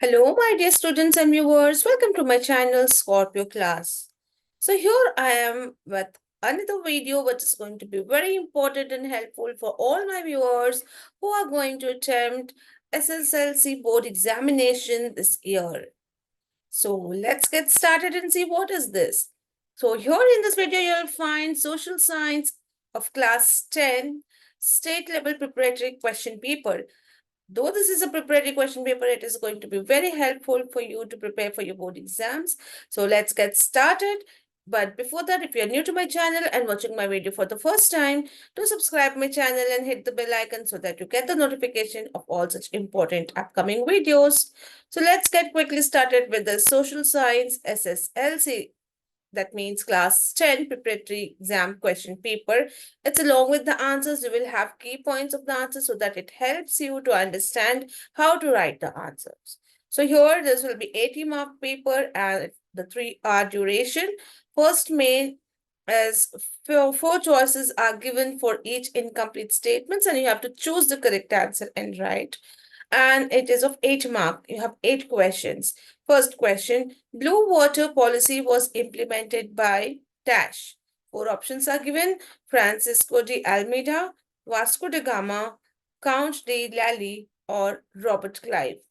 Hello, my dear students and viewers. Welcome to my channel, Scorpio class. So here I am with another video which is going to be very important and helpful for all my viewers who are going to attempt SSLC board examination this year. So let's get started and see what is this. So here in this video, you'll find social science of class 10 state level preparatory question paper. Though this is a preparatory question paper, it is going to be very helpful for you to prepare for your board exams. So let's get started. But before that, if you're new to my channel and watching my video for the first time, do subscribe my channel and hit the bell icon so that you get the notification of all such important upcoming videos. So let's get quickly started with the social science SSLC, that means class 10 preparatory exam question paper. It's along with the answers. You will have key points of the answer so that it helps you to understand how to write the answers. So here this will be 80-mark paper and the 3-hour duration. First main is four choices are given for each incomplete statements and you have to choose the correct answer and write. And it is of 8 mark. You have 8 questions. First question, blue water policy was implemented by dash. 4 options are given, Francisco de Almeida, Vasco da Gama, Count de Lally, or Robert Clive.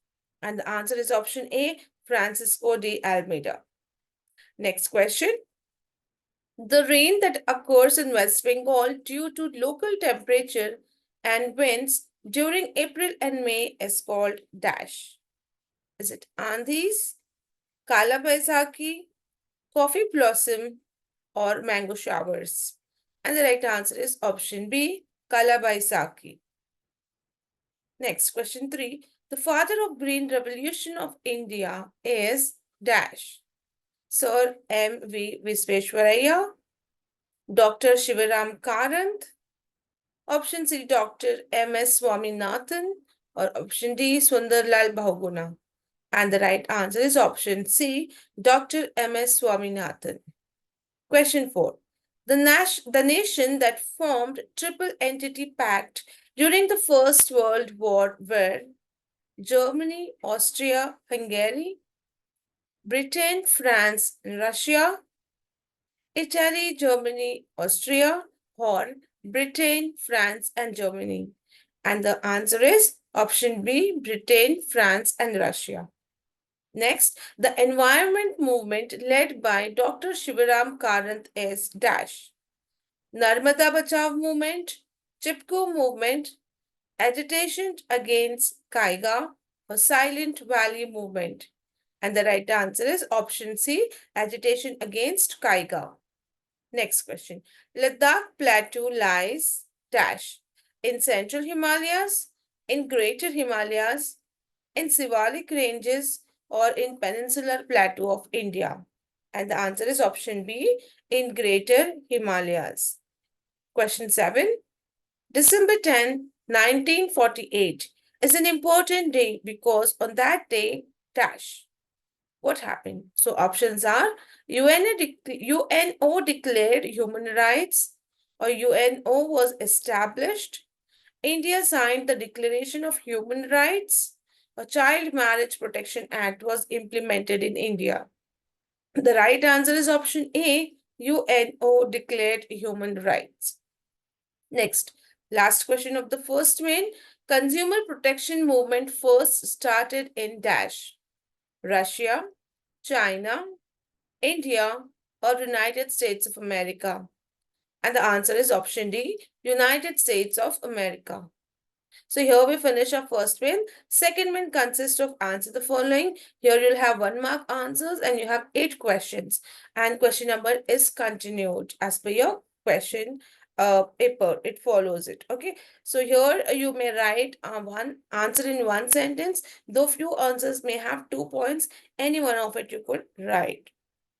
And the answer is option A, Francisco de Almeida. Next question, the rain that occurs in West Bengal due to local temperature and winds during April and May is called dash. Is it Andhis, Kala Baisakhi, coffee blossom, or mango showers? And the right answer is option B, Kala Baisakhi. Next, question 3. The father of Green Revolution of India is dash. Sir M. V. Visvesvaraya, Dr. Shivaram Karant, option C, Dr. M. S. Swaminathan, or option D, Sundarlal Bahuguna. And the right answer is option C, Dr. M. S. Swaminathan. Question 4. The nation that formed Triple Entity Pact during the First World War were Germany, Austria, Hungary, Britain, France, and Russia, Italy, Germany, Austria, or Britain, France, and Germany. And the answer is option B, Britain, France, and Russia. Next, the environment movement led by Dr. Shivaram Karant is dash. Narmada Bachao movement, Chipko movement, agitation against Kaiga, or Silent Valley movement. And the right answer is option C, agitation against Kaiga. Next question. Ladakh Plateau lies dash in Central Himalayas, in Greater Himalayas, in Sivalik Ranges, or in Peninsular Plateau of India? And the answer is option B, in Greater Himalayas. Question 7. December 10, 1948 is an important day because on that day, dash. What happened? So options are UNO declared human rights, or UNO was established, India signed the Declaration of Human Rights, a Child Marriage Protection Act was implemented in India. The right answer is option A, UNO declared human rights. Next, last question of the first main, consumer protection movement first started in dash, Russia, China, India, or United States of America. And the answer is option D, United States of America. So here we finish our first win. Second win consists of answer the following. Here you'll have 1-mark answers and you have 8 questions. And question number is continued as per your question paper. It follows it. Okay. So here you may write one answer in one sentence. Though few answers may have 2 points, any one of it you could write.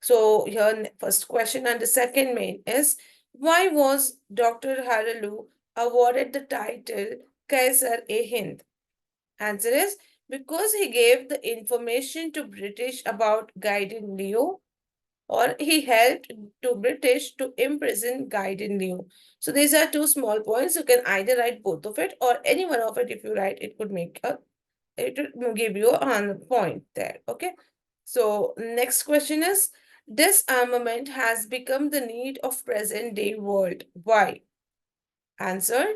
So here first question and the second main is, why was Dr. Haralu awarded the title Kaiser-e-Hind? Answer is because he gave the information to British about Guidon Leo, or he helped to British to imprison Guidon Leo. So these are 2 small points. You can either write both of it or any one of it. If you write, it could make a it will give you a point there. Okay. So next question is, disarmament has become the need of present day world. Why? Answer,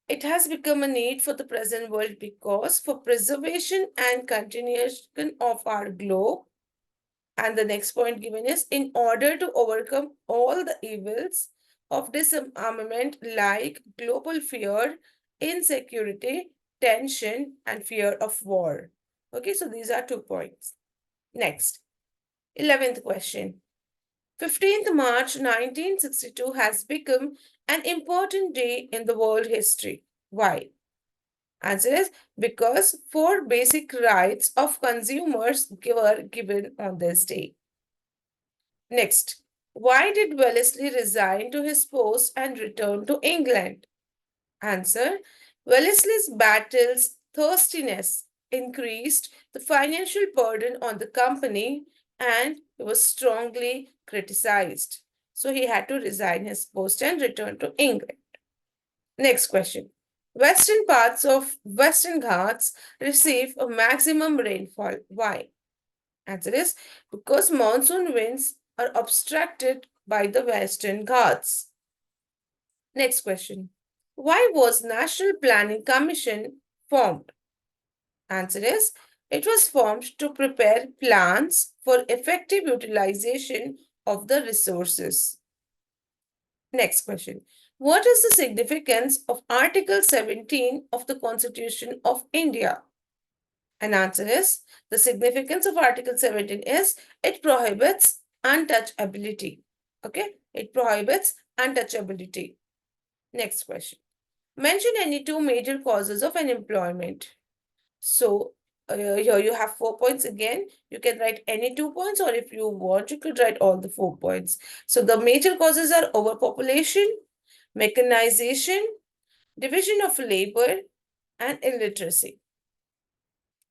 it has become a need for the present world because for preservation and continuation of our globe. And the next point given is, in order to overcome all the evils of disarmament like global fear, insecurity, tension, and fear of war. Okay, so these are 2 points. Next, 11th question. 15th March 1962 has become an important day in the world history. Why? Answer is because four basic rights of consumers were given on this day. Next, why did Wellesley resign to his post and return to England? Answer, Wellesley's battle's thirstiness increased the financial burden on the company and he was strongly criticized. So he had to resign his post and return to England. Next question. Western parts of Western Ghats receive a maximum rainfall. Why? Answer is because monsoon winds are obstructed by the Western Ghats. Next question. Why was National Planning Commission formed? Answer is it was formed to prepare plans for effective utilization of the resources. Next question. What is the significance of Article 17 of the Constitution of India? And answer is the significance of Article 17 is it prohibits untouchability. Okay, it prohibits untouchability. Next question. Mention any two major causes of unemployment. So here you have 4 points again. You can write any 2 points, or if you want, you could write all the 4 points. So the major causes are overpopulation, mechanization, division of labor, and illiteracy.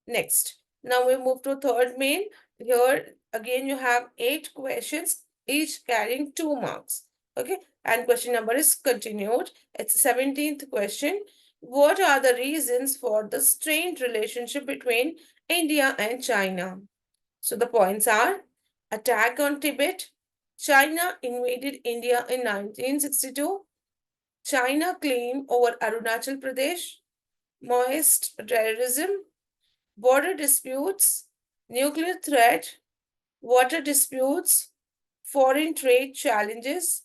Next, now we move to third main. Here again you have 8 questions, each carrying 2 marks. Okay, and question number is continued. It's 17th question. What are the reasons for the strained relationship between India and China? So the points are attack on Tibet, China invaded India in 1962, China claim over Arunachal Pradesh, Maoist terrorism, border disputes, nuclear threat, water disputes, foreign trade challenges,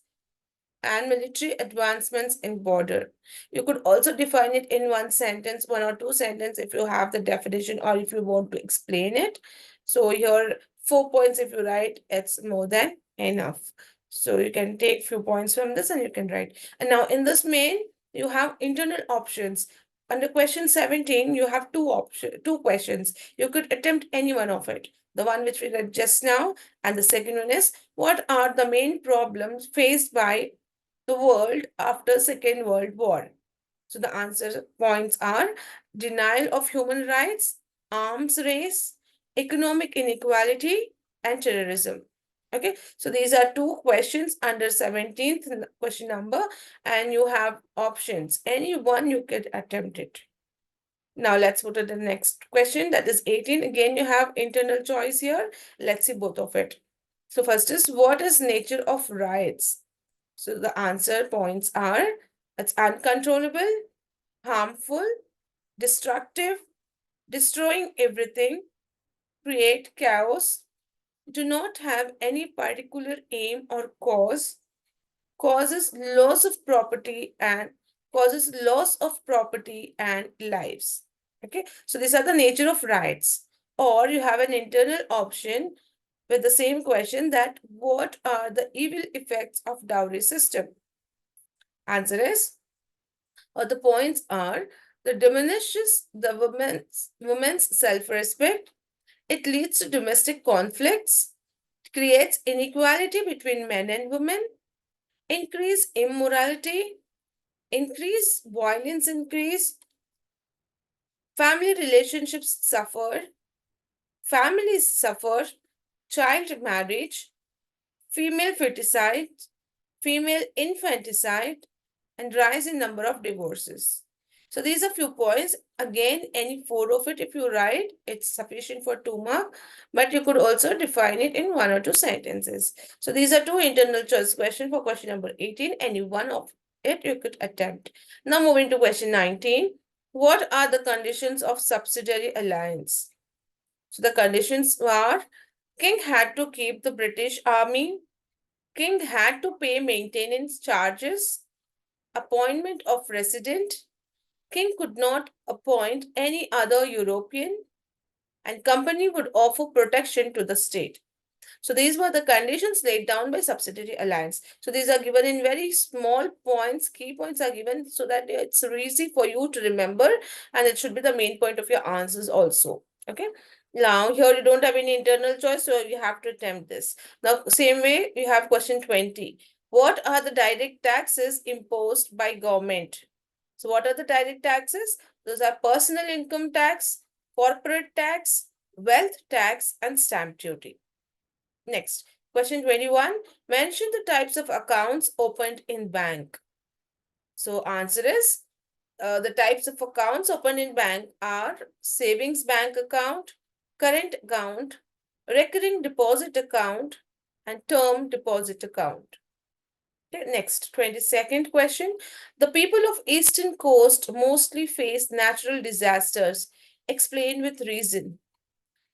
and military advancements in border. You could also define it in one sentence, 1 or 2 sentences if you have the definition or if you want to explain it. So your 4 points if you write, it's more than enough. So you can take few points from this and you can write. And now in this main, you have internal options. Under question 17, you have two questions. You could attempt any one of it. The one which we read just now, and the second one is, what are the main problems faced by the world after Second World War? So the answer points are denial of human rights, arms race, economic inequality, and terrorism. Okay, so these are two questions under 17th question number, and you have options. Any one you could attempt it. Now let's go to the next question, that is 18. Again, you have internal choice here. Let's see both of it. So first is, what is nature of riots? So the answer points are, it's uncontrollable, harmful, destructive, destroying everything, create chaos, do not have any particular aim or cause, causes loss of property and lives. Okay, so these are the nature of rights. Or you have an internal option with the same question, that what are the evil effects of dowry system? Answer is, or the points are, the diminishes the woman's self-respect, it leads to domestic conflicts, creates inequality between men and women, increase immorality, increase violence, increase family relationships suffer, families suffer, child marriage, female feticide, female infanticide, and rise in number of divorces. So these are few points. Again, any four of it, if you write, it's sufficient for 2 marks, but you could also define it in one or two sentences. So these are two internal choice questions for question number 18. Any one of it you could attempt. Now moving to question 19. What are the conditions of subsidiary alliance? So the conditions are King had to keep the British army. King had to pay maintenance charges, appointment of resident. King could not appoint any other European, and company would offer protection to the state. So these were the conditions laid down by subsidiary alliance. So these are given in very small points. Key points are given so that it's easy for you to remember, and it should be the main point of your answers also. Okay. Now here you don't have any internal choice, so you have to attempt this. Now same way you have question 20. What are the direct taxes imposed by government? So what are the direct taxes? Those are personal income tax, corporate tax, wealth tax, and stamp duty. Next, question 21. Mention the types of accounts opened in bank. So answer is the types of accounts opened in bank are savings bank account, current account, recurring deposit account, and term deposit account. Okay, next, 22nd question. The people of Eastern Coast mostly face natural disasters. Explain with reason.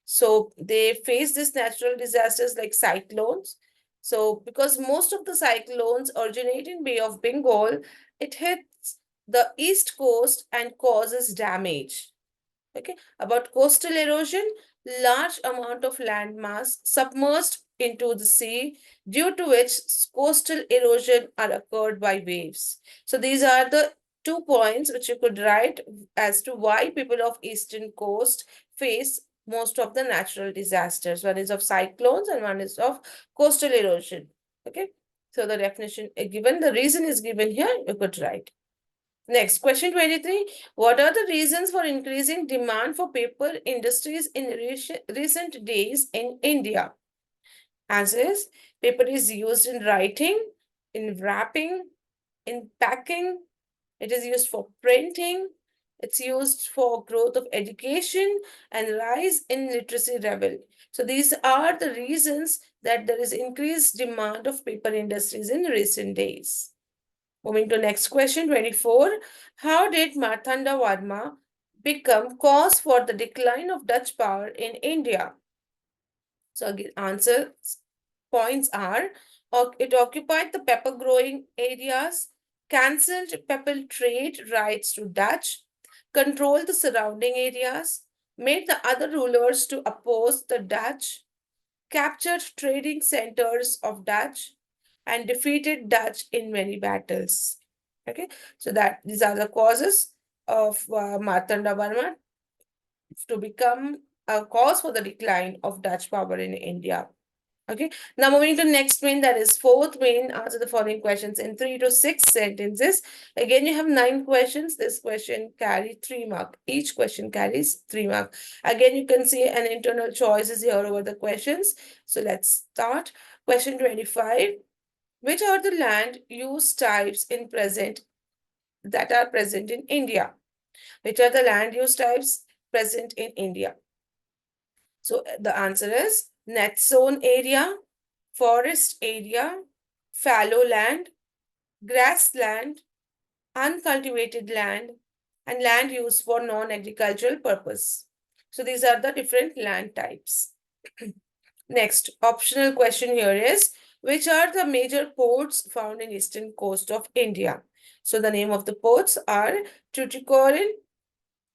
So they face these natural disasters like cyclones. So because most of the cyclones originate in Bay of Bengal, it hits the east coast and causes damage. Okay, about coastal erosion, large amount of land mass submerged into the sea, due to which coastal erosion are occurred by waves. So these are the 2 points which you could write as to why people of eastern coast face most of the natural disasters. One is of cyclones and one is of coastal erosion. Okay, so the definition given, the reason is given here, you could write. Next, question 23. What are the reasons for increasing demand for paper industries in recent days in India? Answer is, paper is used in writing, in wrapping, in packing. It is used for printing. It's used for growth of education and rise in literacy level. So these are the reasons that there is increased demand of paper industries in recent days. Moving to next question, 24. How did Marthanda Varma become cause for the decline of Dutch power in India? So again, answer points are, it occupied the pepper growing areas, cancelled pepper trade rights to Dutch, controlled the surrounding areas, made the other rulers to oppose the Dutch, captured trading centers of Dutch, and defeated Dutch in many battles. Okay, so that these are the causes of Martanda Varma to become a cause for the decline of Dutch power in India. Okay, now moving to next main, that is fourth main. Answer the following questions in 3 to 6 sentences. Again, you have 9 questions. This question carries 3 marks. Each question carries 3 marks. Again, you can see an internal choices here over the questions. So let's start. Question 25. Which are the land use types in present that are present in India? Which are the land use types present in India? So the answer is net zone area, forest area, fallow land, grassland, uncultivated land, and land used for non-agricultural purpose. So these are the different land types. Next, optional question here is, which are the major ports found in eastern coast of India? So the name of the ports are Tuticorin,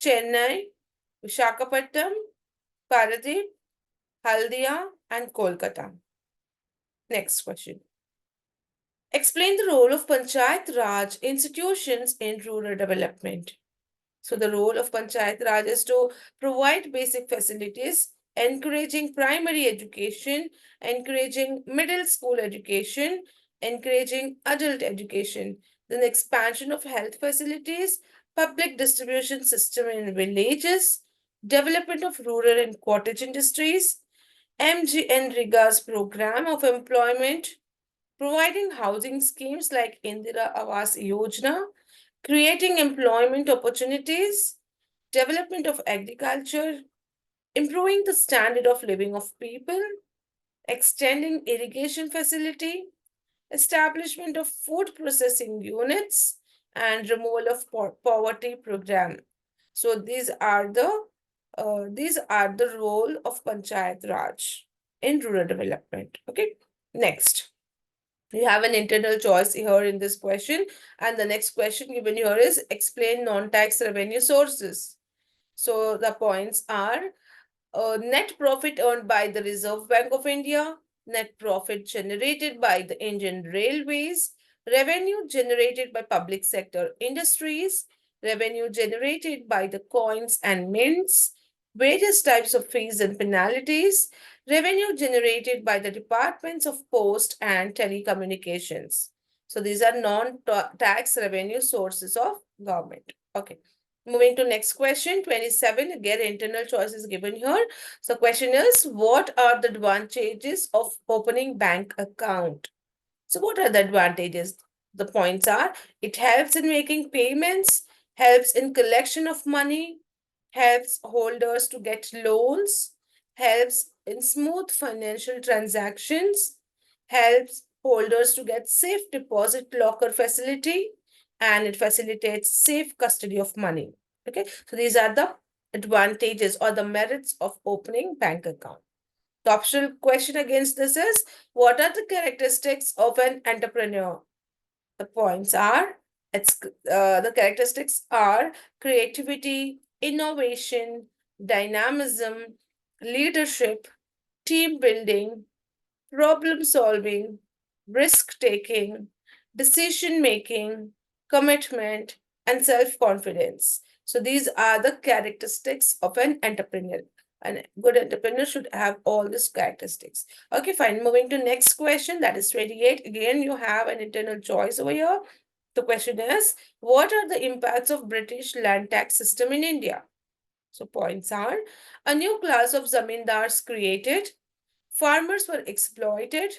Chennai, Visakhapatnam, Paradip, Haldia, and Kolkata. Next question. Explain the role of Panchayat Raj institutions in rural development. So the role of Panchayat Raj is to provide basic facilities, encouraging primary education, encouraging middle school education, encouraging adult education, then expansion of health facilities, public distribution system in villages, development of rural and cottage industries, MGNREGA's program of employment, providing housing schemes like Indira Awas Yojana, creating employment opportunities, development of agriculture, improving the standard of living of people, extending irrigation facility, establishment of food processing units, and removal of poverty program. So these are the role of Panchayat Raj in rural development. Okay, next. You have an internal choice here in this question, and the next question given here is explain non-tax revenue sources. So the points are net profit earned by the Reserve Bank of India, net profit generated by the Indian Railways, revenue generated by public sector industries, revenue generated by the coins and mints, various types of fees and penalties, revenue generated by the departments of post and telecommunications. So these are non-tax revenue sources of government. Okay. Moving to next question, 27. Again, internal choice is given here. So question is, what are the advantages of opening bank account? So what are the advantages? The points are, it helps in making payments, helps in collection of money, helps holders to get loans, helps in smooth financial transactions, helps holders to get safe deposit locker facility, and it facilitates safe custody of money. Okay, so these are the advantages or the merits of opening bank account. The optional question against this is, what are the characteristics of an entrepreneur? The points are, the characteristics are creativity, innovation, dynamism, leadership, team building, problem solving, risk taking, decision making, commitment, and self confidence. So, these are the characteristics of an entrepreneur. A good entrepreneur should have all these characteristics. Okay, fine. Moving to next question, that is 28. Again, you have an internal choice over here. The question is, what are the impacts of British land tax system in India? So points are, a new class of zamindars created, farmers were exploited,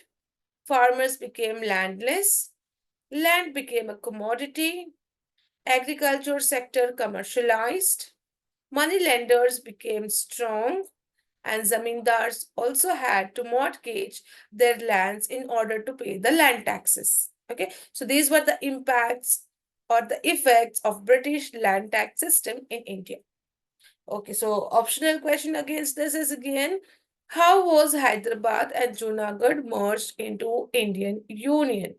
farmers became landless, land became a commodity, agriculture sector commercialized, money lenders became strong, and zamindars also had to mortgage their lands in order to pay the land taxes. Okay, so these were the impacts or the effects of British land tax system in India. Okay, so optional question against this is again, how was Hyderabad and Junagadh merged into Indian Union?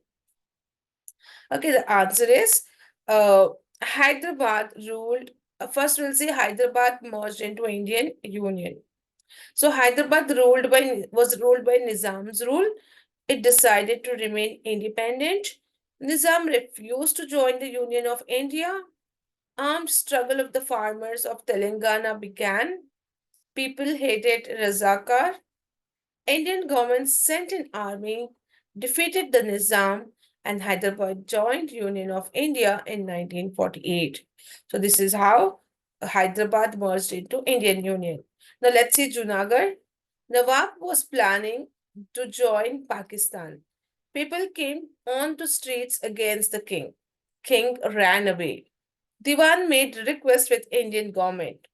Okay, the answer is Hyderabad ruled. First, we'll see Hyderabad merged into Indian Union. So Hyderabad was ruled by Nizam's rule. It decided to remain independent. Nizam refused to join the Union of India. Armed struggle of the farmers of Telangana began. People hated Razakar. Indian government sent an army, defeated the Nizam, and Hyderabad joined Union of India in 1948. So this is how Hyderabad merged into Indian Union. Now let's see Junagadh. Nawab was planning to join Pakistan. People came onto streets against the king. King ran away. Diwan made request with Indian government.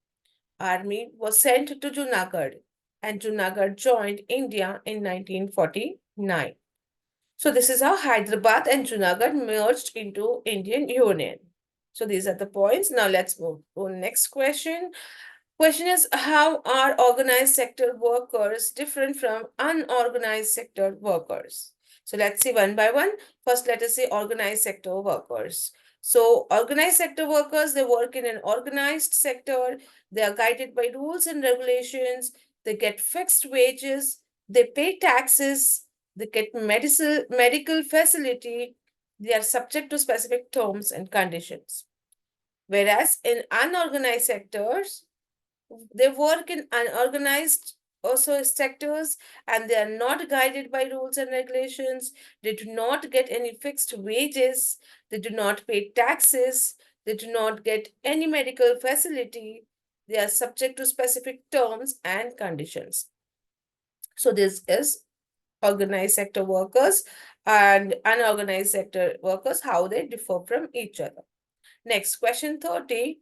Army was sent to Junagadh, and Junagadh joined India in 1949. So this is how Hyderabad and Junagadh merged into Indian Union. So these are the points. Now let's move to next question. Question is, how are organized sector workers different from unorganized sector workers? So let's see one by one. First, let us say organized sector workers. So organized sector workers, they work in an organized sector. They are guided by rules and regulations. They get fixed wages. They pay taxes. They get medical facility. They are subject to specific terms and conditions. Whereas in unorganized sectors, they work in unorganized also sectors, and they are not guided by rules and regulations. They do not get any fixed wages. They do not pay taxes. They do not get any medical facility. They are subject to specific terms and conditions. So this is organized sector workers and unorganized sector workers, how they differ from each other. Next question 30.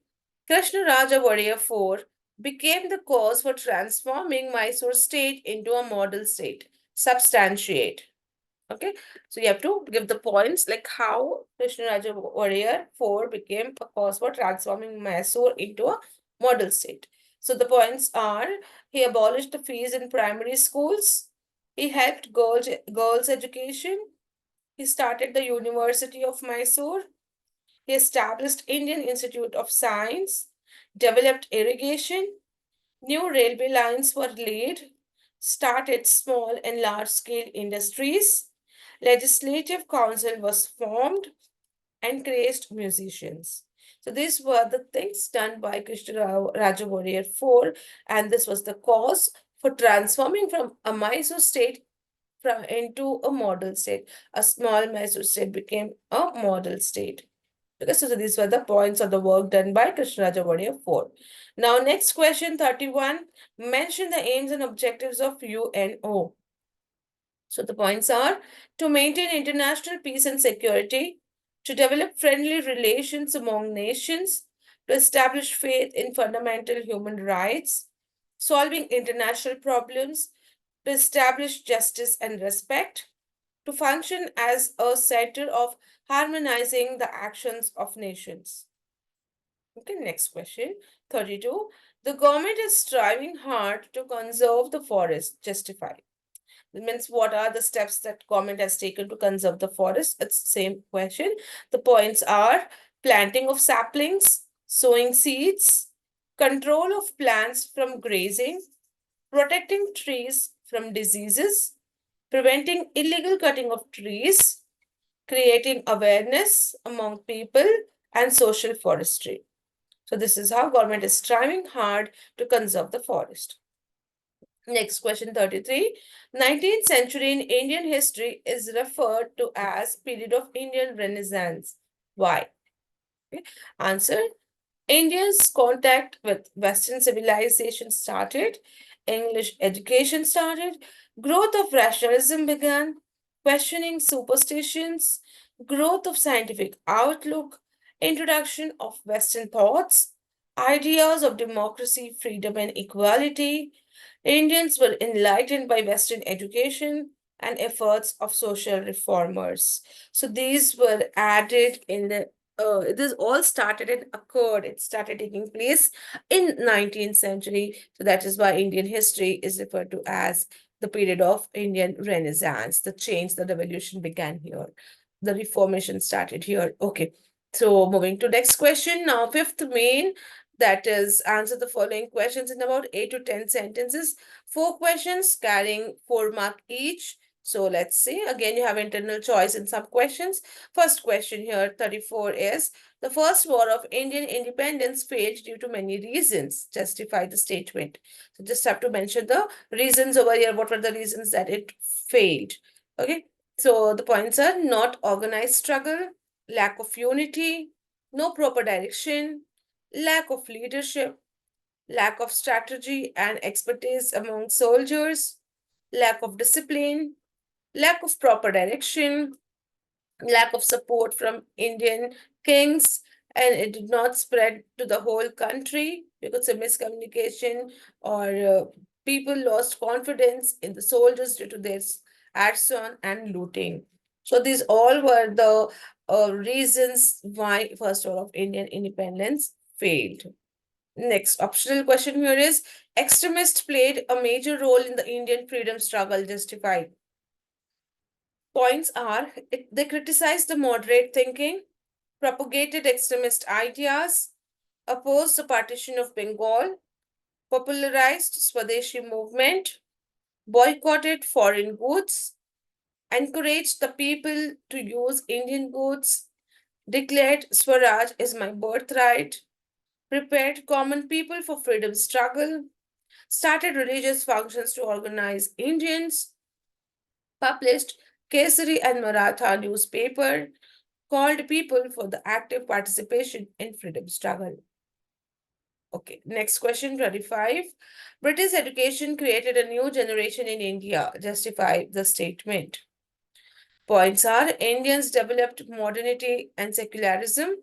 Krishna Raja Warrior 4 became the cause for transforming Mysore state into a model state. Substantiate. Okay, so you have to give the points like how Krishna Raja Warrior 4 became a cause for transforming Mysore into a model state. So the points are he abolished the fees in primary schools, he helped girls education, he started the University of Mysore, he established Indian Institute of Science, developed irrigation, new railway lines were laid, started small and large scale industries, legislative council was formed, encouraged musicians. So these were the things done by Krishna Raja Warrior IV, and this was the cause for transforming from a Mysore state into a model state. A small Mysore state became a model state. Okay, so these were the points of the work done by Krishnaraja Warrior 4. Now, next question 31. Mention the aims and objectives of UNO. So the points are to maintain international peace and security, to develop friendly relations among nations, to establish faith in fundamental human rights, solving international problems, to establish justice and respect, to function as a center of harmonizing the actions of nations. Okay, next question 32. The government is striving hard to conserve the forest. Justify. It means what are the steps that government has taken to conserve the forest? It's the same question. The points are planting of saplings, sowing seeds, control of plants from grazing, protecting trees from diseases, preventing illegal cutting of trees, creating awareness among people, and social forestry. So this is how government is striving hard to conserve the forest. Next question 33. 19th century in Indian history is referred to as period of Indian Renaissance. Why? Okay. Answer. India's contact with Western civilization started, English education started, growth of rationalism began, questioning superstitions, growth of scientific outlook, introduction of Western thoughts, ideas of democracy, freedom, and equality. Indians were enlightened by Western education and efforts of social reformers. So these were added in the this all started and occurred. It started taking place in 19th century. So that is why Indian history is referred to as the period of Indian Renaissance. The change, the revolution began here. The reformation started here. Okay. So moving to next question. Now, fifth main, that is answer the following questions in about 8 to 10 sentences. 4 questions carrying 4 mark each. So let's see. Again, you have internal choice in some questions. First question here, 34 is the first war of Indian independence failed due to many reasons. Justify the statement. So just have to mention the reasons over here. What were the reasons that it failed? Okay. So the points are not organized struggle, lack of unity, no proper direction, lack of leadership, lack of strategy and expertise among soldiers, lack of discipline, lack of proper direction, lack of support from Indian kings, and it did not spread to the whole country because of miscommunication or people lost confidence in the soldiers due to their arson and looting. So these all were the reasons why First War of Indian independence failed. Next optional question here is extremists played a major role in the Indian freedom struggle. Justified. Points are they criticized the moderate thinking, propagated extremist ideas, opposed the partition of Bengal, popularized Swadeshi movement, boycotted foreign goods, encouraged the people to use Indian goods, declared Swaraj is my birthright, prepared common people for freedom struggle, started religious functions to organize Indians, published Kesari and Maratha newspaper, called people for the active participation in freedom struggle. Okay, next question 25. British education created a new generation in India. Justify the statement. Points are Indians developed modernity and secularism.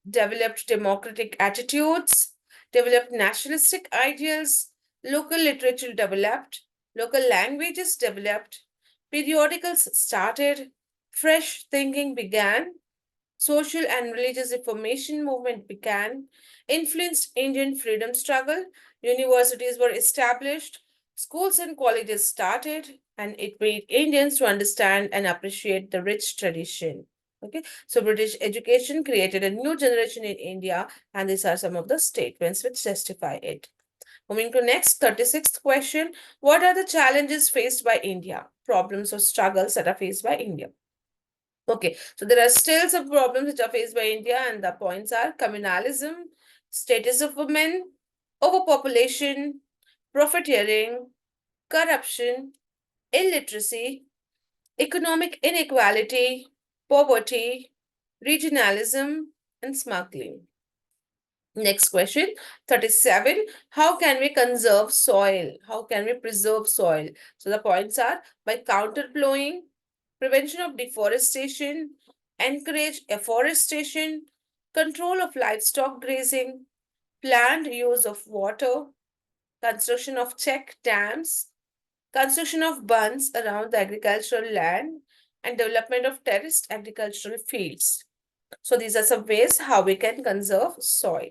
developed democratic attitudes, developed nationalistic ideals, local literature developed, local languages developed, periodicals started, fresh thinking began, social and religious reformation movement began, influenced Indian freedom struggle, universities were established, schools and colleges started, and it made Indians to understand and appreciate the rich tradition. Okay, so British education created a new generation in India, and these are some of the statements which justify it. Moving to next 36th question, what are the challenges faced by India? Problems or struggles that are faced by India. Okay, so there are still some problems which are faced by India, and the points are communalism, status of women, overpopulation, profiteering, corruption, illiteracy, economic inequality, poverty, regionalism, and smuggling. Next question, 37. How can we conserve soil? How can we preserve soil? So the points are by counter plowing, prevention of deforestation, encourage afforestation, control of livestock grazing, planned use of water, construction of check dams, construction of bunds around the agricultural land, and development of terraced agricultural fields. So these are some ways how we can conserve soil.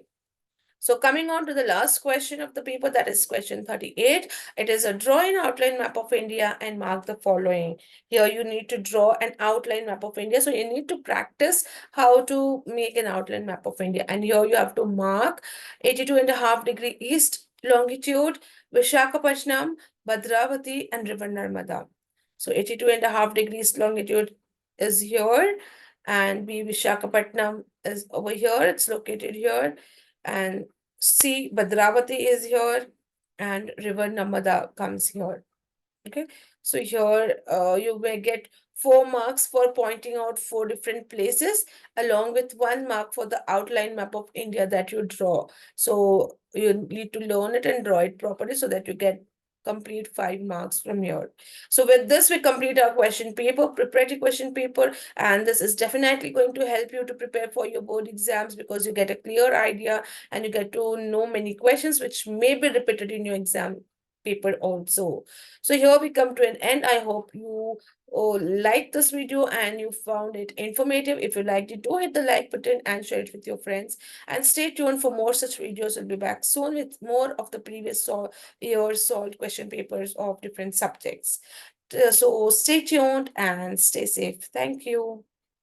So coming on to the last question of the paper, that is question 38. It is a draw an outline map of India and mark the following. Here you need to draw an outline map of India. So you need to practice how to make an outline map of India. And here you have to mark 82.5 degree east longitude, Vishakhapatnam, Bhadravati, and River Narmada. So 82.5 degrees longitude is here, and B Vishakhapatnam is over here. It's located here, and C Bhadravati is here, and River Namada comes here. Okay, so here you may get 4 marks for pointing out 4 different places, along with 1 mark for the outline map of India that you draw. So you need to learn it and draw it properly so that you get complete 5 marks from here. So with this, we complete our question paper, preparatory question paper, and this is definitely going to help you to prepare for your board exams because you get a clear idea and you get to know many questions which may be repeated in your exam paper also. So here we come to an end. I hope you liked this video and you found it informative. If you liked it, do hit the like button and share it with your friends. And stay tuned for more such videos. We'll be back soon with more of the previous year solved question papers of different subjects. So stay tuned and stay safe. Thank you.